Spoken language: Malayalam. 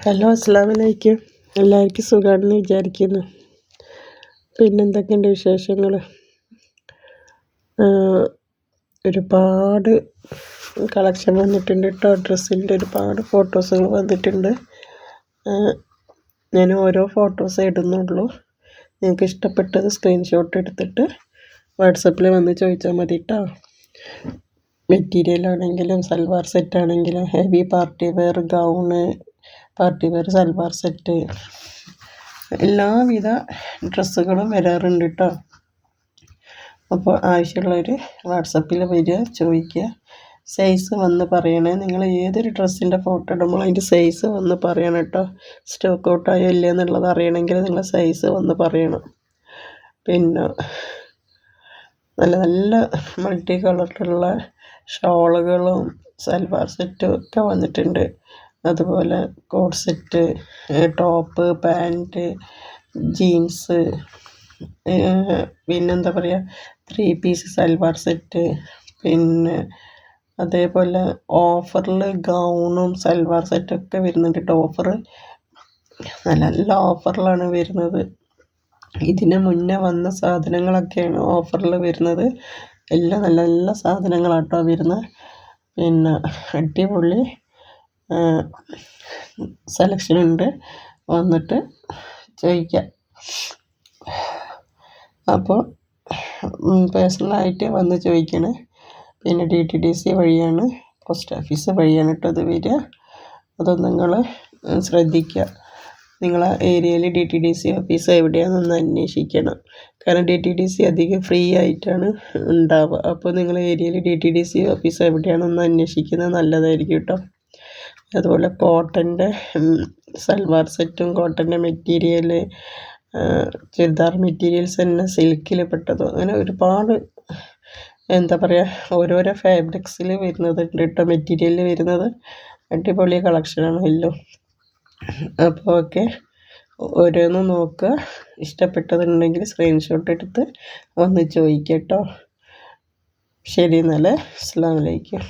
ഹലോ, അസ്സലാമലൈക്കും. എല്ലാവർക്കും സുഖമാണെന്ന് വിചാരിക്കുന്നു. പിന്നെന്തൊക്കെയുണ്ട് വിശേഷങ്ങൾ? ഒരുപാട് കളക്ഷൻ വന്നിട്ടുണ്ട് കേട്ടോ. ഡ്രസ്സിൻ്റെ ഒരുപാട് ഫോട്ടോസുകൾ വന്നിട്ടുണ്ട്. ഞാൻ ഓരോ ഫോട്ടോസേ ഇടുന്നുള്ളൂ. നിങ്ങൾക്ക് ഇഷ്ടപ്പെട്ടത് സ്ക്രീൻഷോട്ട് എടുത്തിട്ട് വാട്സപ്പിൽ വന്ന് ചോദിച്ചാൽ മതി കേട്ടോ. മെറ്റീരിയൽ ആണെങ്കിലും സൽവാർ സെറ്റ് ആണെങ്കിലും heavy party wear gown, party wear salwar set, എല്ലാവിധ ഡ്രസ്സുകളും വരാറുണ്ട് കേട്ടോ. അപ്പോൾ ആവശ്യമുള്ളവർ വാട്സപ്പിൽ വരിക, ചോദിക്കുക. സൈസ് വന്ന് പറയണേ. നിങ്ങൾ ഏതൊരു ഡ്രസ്സിൻ്റെ ഫോട്ടോ ഇടുമ്പോൾ അതിൻ്റെ സൈസ് വന്ന് പറയണം കേട്ടോ. സ്റ്റോക്ക് ഔട്ടായോ ഇല്ല എന്നുള്ളത് അറിയണമെങ്കിൽ നിങ്ങൾ സൈസ് വന്ന് പറയണം. പിന്നെ നല്ല നല്ല മൾട്ടി കളറിലുള്ള ഷോളുകളും സൽവാർ സെറ്റും ഒക്കെ വന്നിട്ടുണ്ട്. അതുപോലെ coat set, top, pant, jeans, പിന്നെന്താ പറയുക 3 പീസ് സൽവാർ സെറ്റ്, പിന്നെ അതേപോലെ ഓഫറിൽ ഗൗണും സൽവാർ സെറ്റൊക്കെ വരുന്നുണ്ട് കേട്ടോ. ഓഫർ നല്ല നല്ല ഓഫറിലാണ് വരുന്നത്. ഇതിന് മുന്നേ വന്ന സാധനങ്ങളൊക്കെയാണ് ഓഫറിൽ വരുന്നത്. എല്ലാം നല്ല നല്ല സാധനങ്ങളാട്ടോ വരുന്നത്. പിന്നെ അടിപൊളി സെലക്ഷനുണ്ട്, വന്നിട്ട് ചോദിക്കാം. അപ്പോൾ പേഴ്സണലായിട്ട് വന്ന് ചോദിക്കണേ. പിന്നെ DTDC വഴിയാണ്, പോസ്റ്റ് ഓഫീസ് വഴിയാണ് കേട്ടോ ഇത് വരിക. അതൊന്നും നിങ്ങൾ ശ്രദ്ധിക്കുക. നിങ്ങളെ ഏരിയയിൽ DTDC ഓഫീസ് എവിടെയാണെന്നൊന്ന് അന്വേഷിക്കണം. കാരണം DTDC അധികം ഫ്രീ ആയിട്ടാണ് ഉണ്ടാവുക. അപ്പോൾ നിങ്ങളെ ഏരിയയിൽ DTDC ഓഫീസ് എവിടെയാണെന്ന് അന്വേഷിക്കുന്നത് നല്ലതായിരിക്കും കേട്ടോ. അതുപോലെ കോട്ടൻ്റെ സൽവാർ സെറ്റും കോട്ടൻ്റെ മെറ്റീരിയൽ, ചുരിദാർ മെറ്റീരിയൽസ് തന്നെ സിൽക്കിൽ പെട്ടതും, അങ്ങനെ ഒരുപാട് എന്താ പറയുക ഓരോരോ ഫാബ്രിക്സിൽ വരുന്നതുണ്ട് കേട്ടോ. മെറ്റീരിയലിൽ വരുന്നത് അടിപൊളി കളക്ഷനാണ് എല്ലാം. അപ്പോൾ ഓക്കെ, ഓരോന്നും നോക്കുക. ഇഷ്ടപ്പെട്ടതുണ്ടെങ്കിൽ സ്ക്രീൻഷോട്ട് എടുത്ത് വന്ന് ചോദിക്കുക കേട്ടോ. ശരി എന്നാൽ. അസ്സലാമു അലൈക്കും.